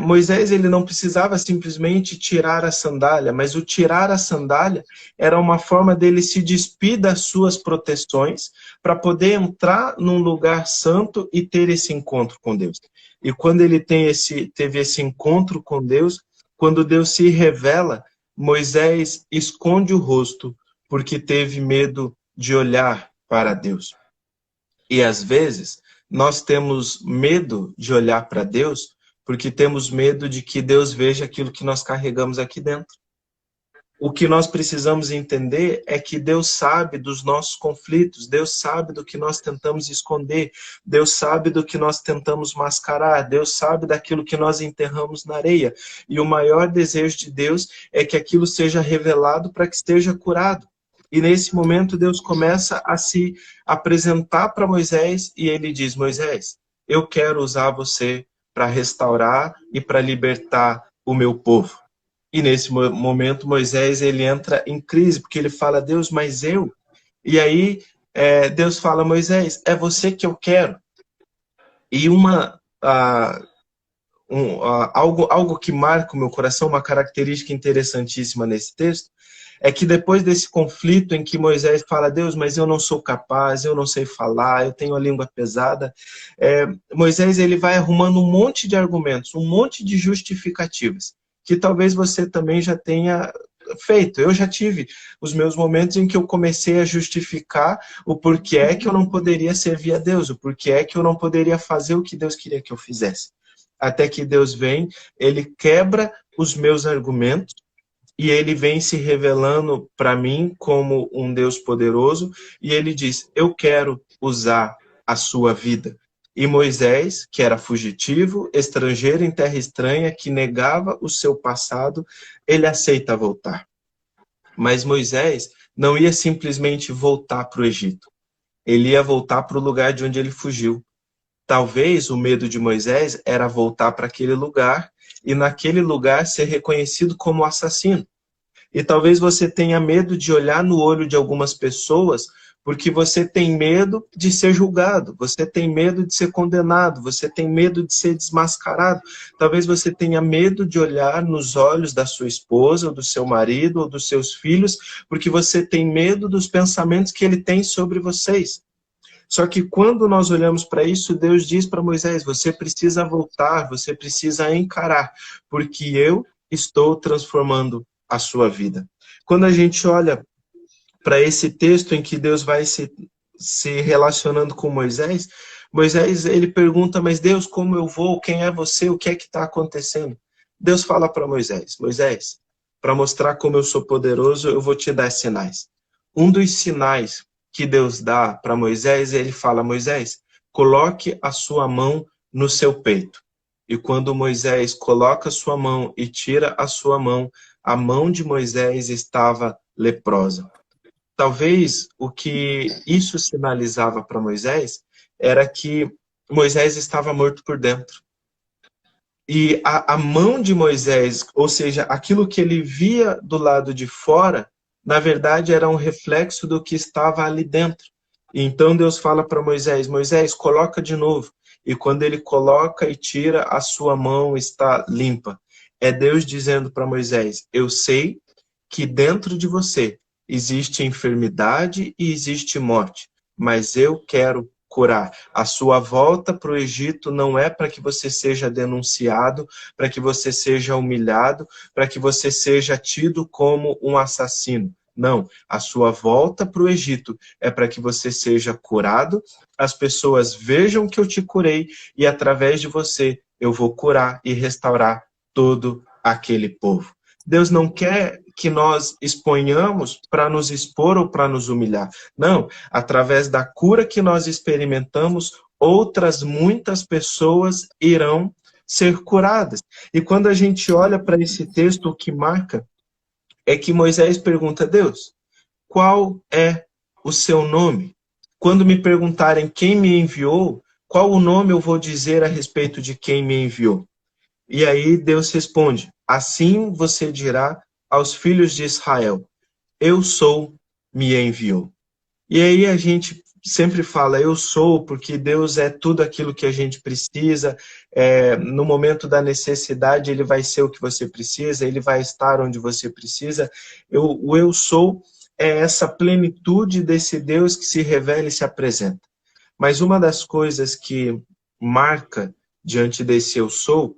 Speaker 3: Moisés ele não precisava simplesmente tirar a sandália, mas o tirar a sandália era uma forma dele se despir das suas proteções para poder entrar num lugar santo e ter esse encontro com Deus. E quando ele teve esse encontro com Deus, quando Deus se revela, Moisés esconde o rosto porque teve medo de olhar para Deus. E às vezes nós temos medo de olhar para Deus porque temos medo de que Deus veja aquilo que nós carregamos aqui dentro. O que nós precisamos entender é que Deus sabe dos nossos conflitos, Deus sabe do que nós tentamos esconder, Deus sabe do que nós tentamos mascarar, Deus sabe daquilo que nós enterramos na areia. E o maior desejo de Deus é que aquilo seja revelado para que seja curado. E nesse momento Deus começa a se apresentar para Moisés e ele diz: Moisés, eu quero usar você para restaurar e para libertar o meu povo. E nesse momento Moisés ele entra em crise, porque ele fala: Deus, mas eu? E aí Deus fala: Moisés, é você que eu quero. E algo que marca o meu coração, uma característica interessantíssima nesse texto, é que depois desse conflito em que Moisés fala: Deus, mas eu não sou capaz, eu não sei falar, eu tenho a língua pesada, Moisés ele vai arrumando um monte de argumentos, um monte de justificativas, que talvez você também já tenha feito. Eu já tive os meus momentos em que eu comecei a justificar o porquê é que eu não poderia servir a Deus, o porquê é que eu não poderia fazer o que Deus queria que eu fizesse. Até que Deus vem, ele quebra os meus argumentos, e ele vem se revelando para mim como um Deus poderoso, e ele diz: eu quero usar a sua vida. E Moisés, que era fugitivo, estrangeiro em terra estranha, que negava o seu passado, ele aceita voltar. Mas Moisés não ia simplesmente voltar para o Egito. Ele ia voltar para o lugar de onde ele fugiu. Talvez o medo de Moisés era voltar para aquele lugar e naquele lugar ser reconhecido como assassino. E talvez você tenha medo de olhar no olho de algumas pessoas porque você tem medo de ser julgado, você tem medo de ser condenado, você tem medo de ser desmascarado. Talvez você tenha medo de olhar nos olhos da sua esposa, ou do seu marido, ou dos seus filhos, porque você tem medo dos pensamentos que ele tem sobre vocês. Só que quando nós olhamos para isso, Deus diz para Moisés: você precisa voltar, você precisa encarar, porque eu estou transformando a sua vida. Quando a gente olha para esse texto em que Deus vai se relacionando com Moisés, Moisés ele pergunta: mas Deus, como eu vou? Quem é você? O que é que está acontecendo? Deus fala para Moisés: Moisés, para mostrar como eu sou poderoso, eu vou te dar sinais. Um dos sinais que Deus dá para Moisés, ele fala: Moisés, coloque a sua mão no seu peito. E quando Moisés coloca a sua mão e tira a sua mão, a mão de Moisés estava leprosa. Talvez o que isso sinalizava para Moisés era que Moisés estava morto por dentro. E a mão de Moisés, ou seja, aquilo que ele via do lado de fora, na verdade era um reflexo do que estava ali dentro. E então Deus fala para Moisés: Moisés, coloca de novo. E quando ele coloca e tira, a sua mão está limpa. É Deus dizendo para Moisés: eu sei que dentro de você existe enfermidade e existe morte, mas eu quero curar. A sua volta para o Egito não é para que você seja denunciado, para que você seja humilhado, para que você seja tido como um assassino. Não, a sua volta para o Egito é para que você seja curado, as pessoas vejam que eu te curei e através de você eu vou curar e restaurar todo aquele povo. Deus não quer que nós exponhamos para nos expor ou para nos humilhar. Não, através da cura que nós experimentamos, outras muitas pessoas irão ser curadas. E quando a gente olha para esse texto, o que marca é que Moisés pergunta a Deus: qual é o seu nome? Quando me perguntarem quem me enviou, qual o nome eu vou dizer a respeito de quem me enviou? E aí Deus responde: assim você dirá aos filhos de Israel: eu sou, me enviou. E aí a gente sempre fala, eu sou, porque Deus é tudo aquilo que a gente precisa. No momento da necessidade, Ele vai ser o que você precisa, Ele vai estar onde você precisa. O eu sou é essa plenitude desse Deus que se revela e se apresenta. Mas uma das coisas que marca diante desse eu sou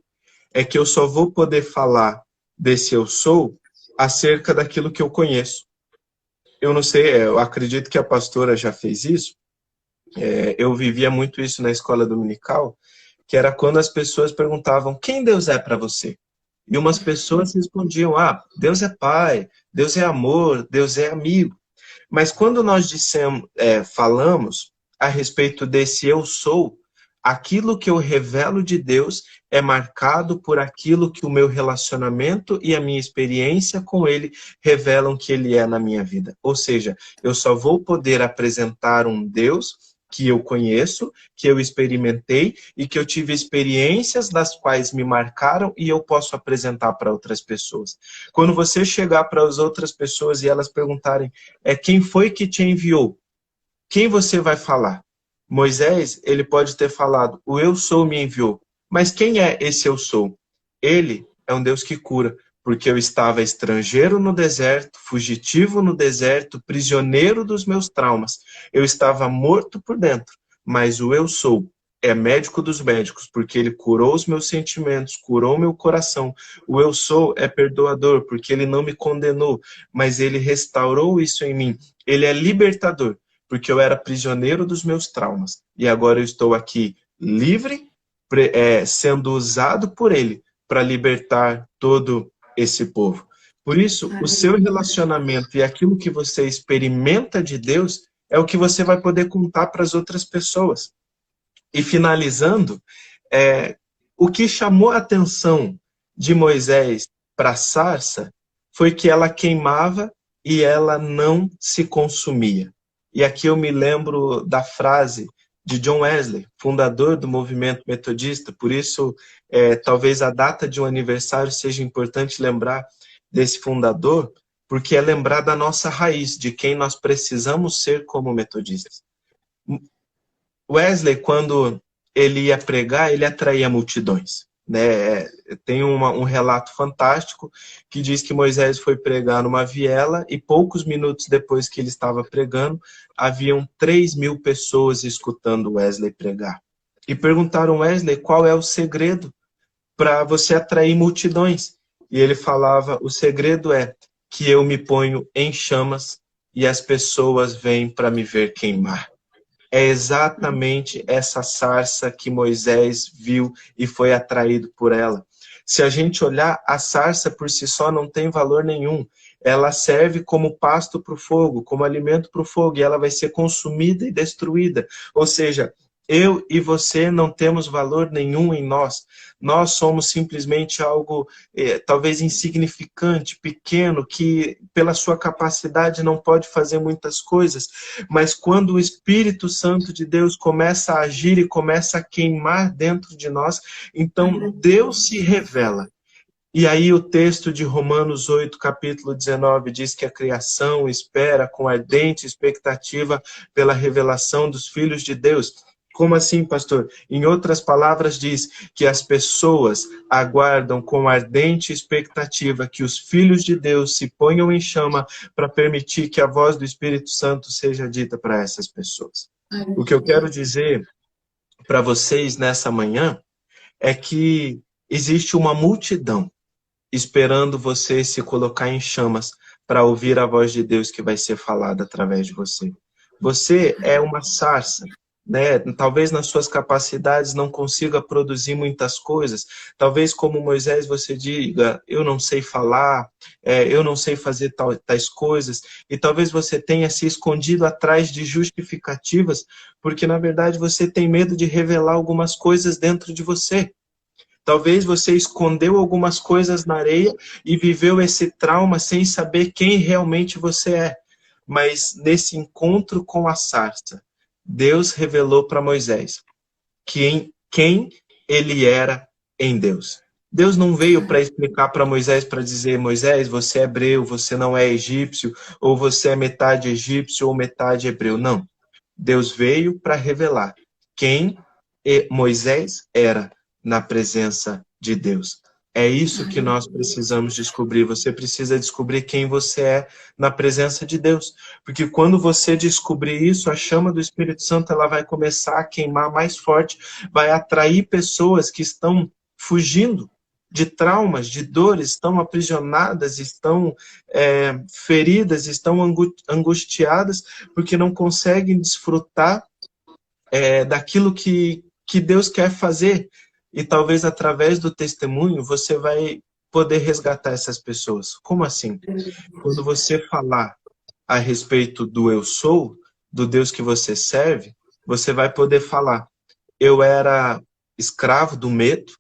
Speaker 3: é que eu só vou poder falar desse eu sou acerca daquilo que eu conheço. Eu não sei, eu acredito que a pastora já fez isso. Eu vivia muito isso na escola dominical, que era quando as pessoas perguntavam: quem Deus é para você? E umas pessoas respondiam: Deus é pai, Deus é amor, Deus é amigo. Mas quando nós falamos a respeito desse eu sou, aquilo que eu revelo de Deus é marcado por aquilo que o meu relacionamento e a minha experiência com Ele revelam que Ele é na minha vida. Ou seja, eu só vou poder apresentar um Deus que eu conheço, que eu experimentei e que eu tive experiências das quais me marcaram e eu posso apresentar para outras pessoas. Quando você chegar para as outras pessoas e elas perguntarem quem foi que te enviou, quem você vai falar? Moisés, ele pode ter falado, o eu sou me enviou. Mas quem é esse eu sou? Ele é um Deus que cura, porque eu estava estrangeiro no deserto, fugitivo no deserto, prisioneiro dos meus traumas. Eu estava morto por dentro, mas o eu sou é médico dos médicos, porque ele curou os meus sentimentos, curou meu coração. O eu sou é perdoador, porque ele não me condenou, mas ele restaurou isso em mim. Ele é libertador, porque eu era prisioneiro dos meus traumas. E agora eu estou aqui livre, sendo usado por Ele para libertar todo esse povo. Por isso, o seu relacionamento e aquilo que você experimenta de Deus é o que você vai poder contar para as outras pessoas. E finalizando, o que chamou a atenção de Moisés para a sarça foi que ela queimava e ela não se consumia. E aqui eu me lembro da frase de John Wesley, fundador do movimento metodista, por isso talvez a data de um aniversário seja importante lembrar desse fundador, porque é lembrar da nossa raiz, de quem nós precisamos ser como metodistas. Wesley, quando ele ia pregar, ele atraía multidões. Né? Tem um relato fantástico que diz que Moisés foi pregar numa viela e poucos minutos depois que ele estava pregando, haviam 3.000 pessoas escutando Wesley pregar. E perguntaram a Wesley qual é o segredo para você atrair multidões. E ele falava, o segredo é que eu me ponho em chamas e as pessoas vêm para me ver queimar. É exatamente essa sarça que Moisés viu e foi atraído por ela. Se a gente olhar, a sarça por si só não tem valor nenhum. Ela serve como pasto para o fogo, como alimento para o fogo, e ela vai ser consumida e destruída. Ou seja, eu e você não temos valor nenhum em nós. Nós somos simplesmente algo talvez insignificante, pequeno, que pela sua capacidade não pode fazer muitas coisas. Mas quando o Espírito Santo de Deus começa a agir e começa a queimar dentro de nós, então Deus se revela. E aí o texto de Romanos 8, capítulo 19, diz que a criação espera com ardente expectativa pela revelação dos filhos de Deus. Como assim, pastor? Em outras palavras, diz que as pessoas aguardam com ardente expectativa que os filhos de Deus se ponham em chama para permitir que a voz do Espírito Santo seja dita para essas pessoas. O que eu quero dizer para vocês nessa manhã é que existe uma multidão esperando você se colocar em chamas para ouvir a voz de Deus que vai ser falada através de você. Você é uma sarça. Né? Talvez nas suas capacidades não consiga produzir muitas coisas. Talvez como Moisés você diga, eu não sei falar, eu não sei fazer tais coisas. E talvez você tenha se escondido atrás de justificativas, porque na verdade você tem medo de revelar algumas coisas dentro de você. Talvez você escondeu algumas coisas na areia e viveu esse trauma sem saber quem realmente você é. mas nesse encontro com a sarça, Deus revelou para Moisés quem ele era em Deus. Deus não veio para explicar para Moisés, para dizer, Moisés, você é hebreu, você não é egípcio, ou você é metade egípcio ou metade hebreu. Não. Deus veio para revelar quem Moisés era na presença de Deus. É isso que nós precisamos descobrir. Você precisa descobrir quem você é na presença de Deus. Porque quando você descobrir isso, a chama do Espírito Santo ela vai começar a queimar mais forte, vai atrair pessoas que estão fugindo de traumas, de dores, estão aprisionadas, estão feridas, estão angustiadas, porque não conseguem desfrutar daquilo que Deus quer fazer. E talvez através do testemunho você vai poder resgatar essas pessoas. Como assim? Quando você falar a respeito do eu sou, do Deus que você serve, você vai poder falar, eu era escravo do medo,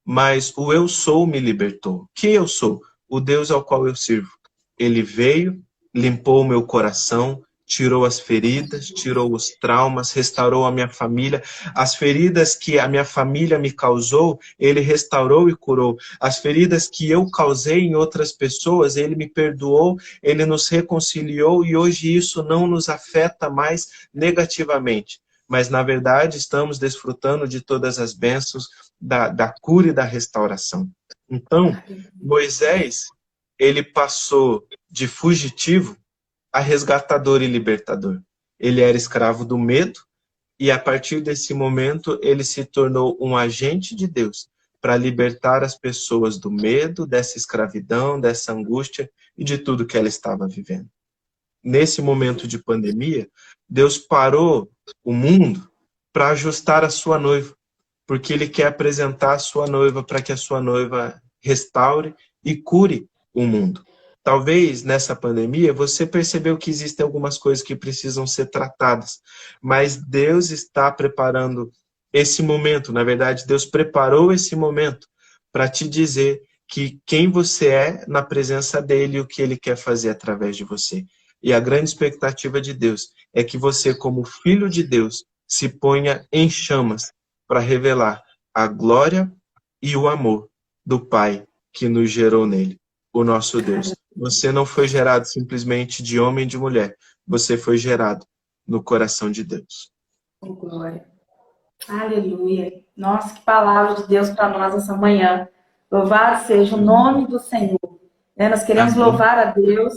Speaker 3: mas o eu sou me libertou. Que eu sou? O Deus ao qual eu sirvo. Ele veio, limpou o meu coração, tirou as feridas, tirou os traumas, restaurou a minha família. As feridas que a minha família me causou, ele restaurou e curou. As feridas que eu causei em outras pessoas, ele me perdoou, ele nos reconciliou e hoje isso não nos afeta mais negativamente. Mas, na verdade, estamos desfrutando de todas as bênçãos da cura e da restauração. Então, Moisés, ele passou de fugitivo a resgatador e libertador. Ele era escravo do medo e, a partir desse momento, ele se tornou um agente de Deus para libertar as pessoas do medo, dessa escravidão, dessa angústia e de tudo que ela estava vivendo. Nesse momento de pandemia, Deus parou o mundo para ajustar a sua noiva, porque ele quer apresentar a sua noiva para que a sua noiva restaure e cure o mundo. Talvez nessa pandemia você percebeu que existem algumas coisas que precisam ser tratadas, mas Deus está preparando esse momento. Na verdade, Deus preparou esse momento para te dizer que quem você é na presença dele e o que ele quer fazer através de você. E a grande expectativa de Deus é que você, como filho de Deus, se ponha em chamas para revelar a glória e o amor do Pai que nos gerou nele, o nosso Deus. Você não foi gerado simplesmente de homem e de mulher, você foi gerado no coração de Deus.
Speaker 1: Oh, glória. Aleluia. Nossa, que palavra de Deus para nós essa manhã. Louvado seja o nome do Senhor. Nós queremos louvar a Deus.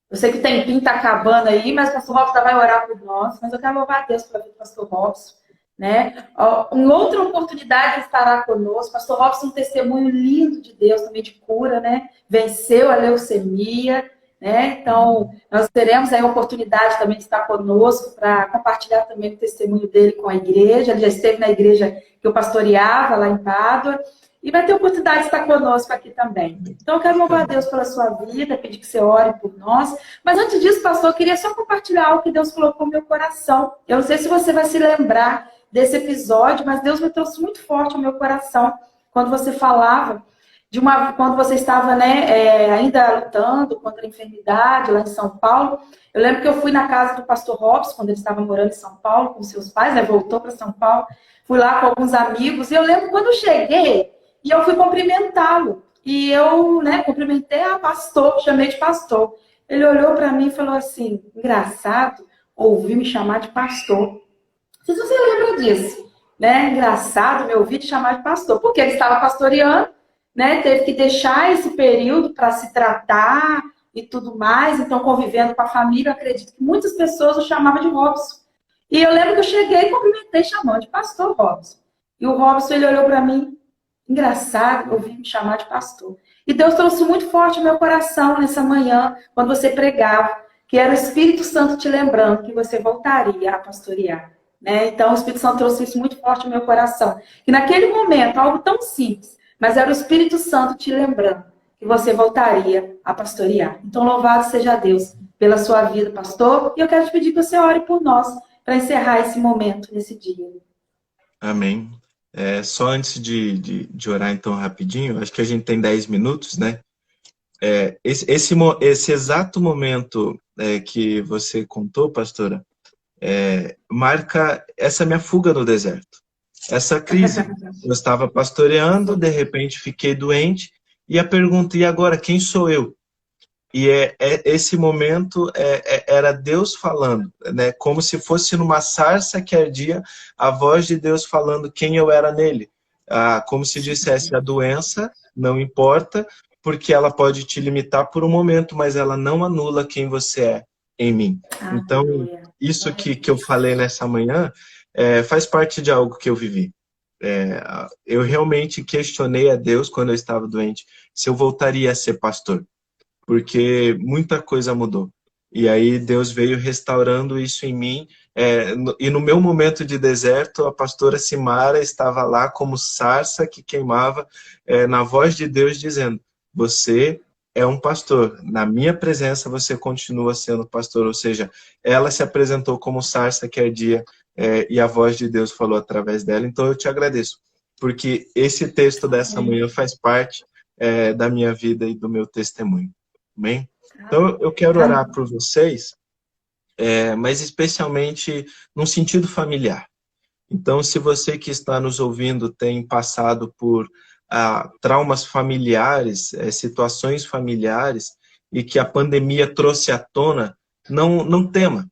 Speaker 1: Eu sei que o tempinho está acabando aí, mas o pastor Robson vai orar por nós. Mas eu quero louvar a Deus pela vida do pastor Robson. Em outra oportunidade ele estará conosco. Pastor Robson, um testemunho lindo de Deus, também de cura, venceu a leucemia, então nós teremos aí a oportunidade também de estar conosco para compartilhar também o testemunho dele com a igreja. Ele já esteve na igreja que eu pastoreava lá em Pádua e vai ter a oportunidade de estar conosco aqui também. Então eu quero louvar a Deus pela sua vida, pedir que você ore por nós, mas antes disso, pastor, eu queria só compartilhar algo que Deus colocou no meu coração. Eu não sei se você vai se lembrar desse episódio, mas Deus me trouxe muito forte ao meu coração quando você falava quando você estava ainda lutando contra a enfermidade lá em São Paulo. Eu lembro que eu fui na casa do pastor Robson, quando ele estava morando em São Paulo com seus pais, voltou para São Paulo, fui lá com alguns amigos, e eu lembro quando eu cheguei e eu fui cumprimentá-lo, e eu cumprimentei a pastor, chamei de pastor. Ele olhou para mim e falou assim, engraçado, ouvi me chamar de pastor. Não sei se você lembra disso, Engraçado me ouvir te chamar de pastor, porque ele estava pastoreando, teve que deixar esse período para se tratar e tudo mais, então convivendo com a família, eu acredito que muitas pessoas o chamavam de Robson. E eu lembro que eu cheguei e cumprimentei chamando de pastor Robson. E o Robson, ele olhou para mim, engraçado, eu ouvi me chamar de pastor. E Deus trouxe muito forte ao meu coração nessa manhã, quando você pregava, que era o Espírito Santo te lembrando que você voltaria a pastorear. Então o Espírito Santo trouxe isso muito forte ao meu coração. Que naquele momento, algo tão simples, mas era o Espírito Santo te lembrando que você voltaria a pastorear. Então louvado seja Deus pela sua vida, pastor. E eu quero te pedir que você ore por nós, para encerrar esse momento, nesse dia.
Speaker 3: Amém. Só antes de orar então rapidinho, acho que a gente tem 10 minutos, esse exato momento que você contou, pastora, marca essa minha fuga no deserto. Essa crise. Eu estava pastoreando, de repente fiquei doente, e a pergunta, e agora, quem sou eu? E esse momento era Deus falando, né? Como se fosse numa sarça que ardia, a voz de Deus falando quem eu era nele. Como se dissesse, a doença não importa, porque ela pode te limitar por um momento, mas ela não anula quem você é em mim. Então, isso que eu falei nessa manhã faz parte de algo que eu vivi. Eu realmente questionei a Deus quando eu estava doente, se eu voltaria a ser pastor, porque muita coisa mudou. E aí Deus veio restaurando isso em mim. E no meu momento de deserto, a pastora Simara estava lá como sarça que queimava, na voz de Deus dizendo, você é um pastor, na minha presença você continua sendo pastor. Ou seja, ela se apresentou como sarça que ardia, e a voz de Deus falou através dela. Então eu te agradeço, porque esse texto dessa manhã faz parte da minha vida e do meu testemunho. Amém? Então eu quero orar por vocês, mas especialmente num sentido familiar. Então, se você que está nos ouvindo tem passado por traumas familiares, situações familiares, e que a pandemia trouxe à tona, não tema.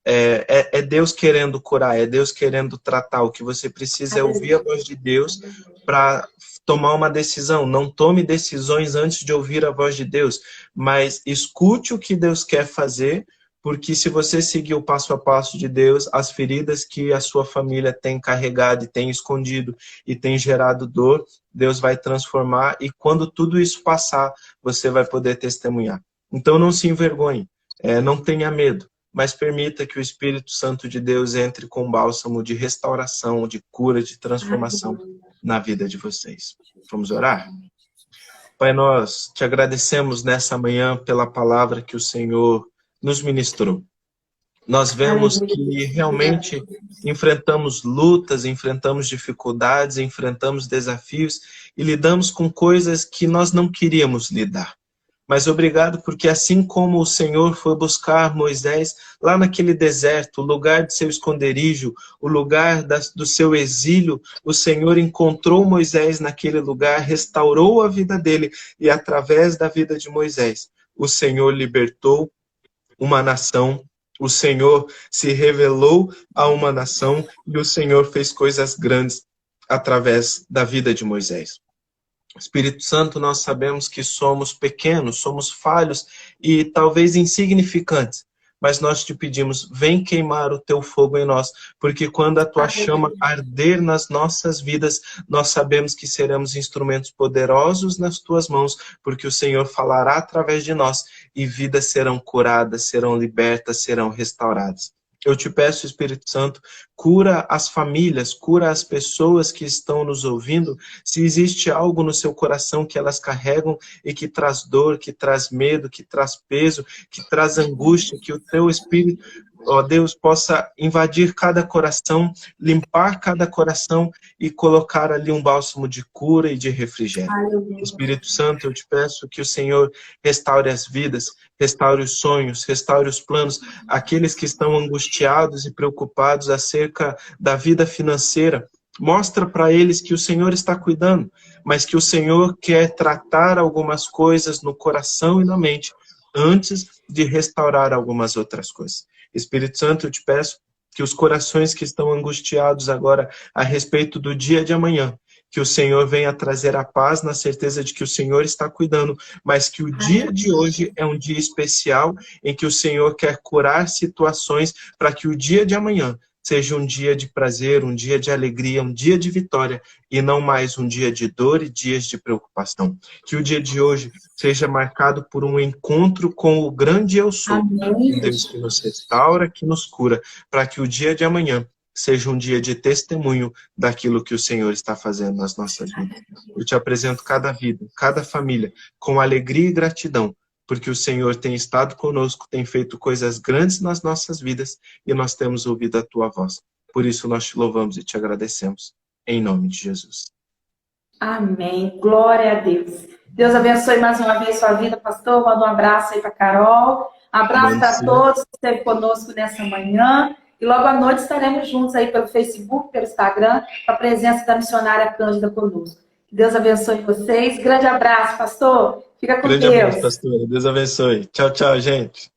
Speaker 3: É Deus querendo curar, é Deus querendo tratar. O que você precisa é ouvir a voz de Deus para tomar uma decisão. Não tome decisões antes de ouvir a voz de Deus, mas escute o que Deus quer fazer, porque se você seguir o passo a passo de Deus, as feridas que a sua família tem carregado e tem escondido e tem gerado dor, Deus vai transformar, e quando tudo isso passar, você vai poder testemunhar. Então não se envergonhe, não tenha medo, mas permita que o Espírito Santo de Deus entre com bálsamo de restauração, de cura, de transformação na vida de vocês. Vamos orar? Pai, nós te agradecemos nessa manhã pela palavra que o Senhor nos ministrou. Nós vemos que realmente enfrentamos lutas, enfrentamos dificuldades, enfrentamos desafios e lidamos com coisas que nós não queríamos lidar. Mas obrigado porque assim como o Senhor foi buscar Moisés lá naquele deserto, o lugar de seu esconderijo, o lugar do seu exílio, o Senhor encontrou Moisés naquele lugar, restaurou a vida dele e através da vida de Moisés, o Senhor libertou uma nação, o Senhor se revelou a uma nação e o Senhor fez coisas grandes através da vida de Moisés. Espírito Santo, nós sabemos que somos pequenos, somos falhos e talvez insignificantes, mas nós te pedimos, vem queimar o teu fogo em nós, porque quando a tua chama arder nas nossas vidas, nós sabemos que seremos instrumentos poderosos nas tuas mãos, porque o Senhor falará através de nós e vidas serão curadas, serão libertas, serão restauradas. Eu te peço, Espírito Santo, cura as famílias, cura as pessoas que estão nos ouvindo. Se existe algo no seu coração que elas carregam e que traz dor, que traz medo, que traz peso, que traz angústia, que o teu Espírito, ó Deus, possa invadir cada coração, limpar cada coração e colocar ali um bálsamo de cura e de refrigério. Espírito Santo, eu te peço que o Senhor restaure as vidas, restaure os sonhos, restaure os planos, aqueles que estão angustiados e preocupados acerca da vida financeira. Mostra para eles que o Senhor está cuidando, mas que o Senhor quer tratar algumas coisas no coração e na mente antes de restaurar algumas outras coisas. Espírito Santo, eu te peço que os corações que estão angustiados agora a respeito do dia de amanhã, que o Senhor venha trazer a paz na certeza de que o Senhor está cuidando, mas que o dia de hoje é um dia especial em que o Senhor quer curar situações para que o dia de amanhã seja um dia de prazer, um dia de alegria, um dia de vitória e não mais um dia de dor e dias de preocupação. Que o dia de hoje seja marcado por um encontro com o grande Eu Sou, um Deus que nos restaura, que nos cura, para que o dia de amanhã seja um dia de testemunho daquilo que o Senhor está fazendo nas nossas vidas. Eu te apresento cada vida, cada família, com alegria e gratidão, porque o Senhor tem estado conosco, tem feito coisas grandes nas nossas vidas e nós temos ouvido a tua voz. Por isso nós te louvamos e te agradecemos. Em nome de Jesus.
Speaker 1: Amém. Glória a Deus. Deus abençoe mais uma vez sua vida, pastor. Manda um abraço aí para Carol. Abraço para todos que esteve conosco nessa manhã. E logo à noite estaremos juntos aí pelo Facebook, pelo Instagram, com a presença da missionária Cândida conosco. Que Deus abençoe vocês. Grande abraço, pastor. Fica com Deus.
Speaker 3: Grande abraço, pastor. Deus abençoe. Tchau, tchau, gente.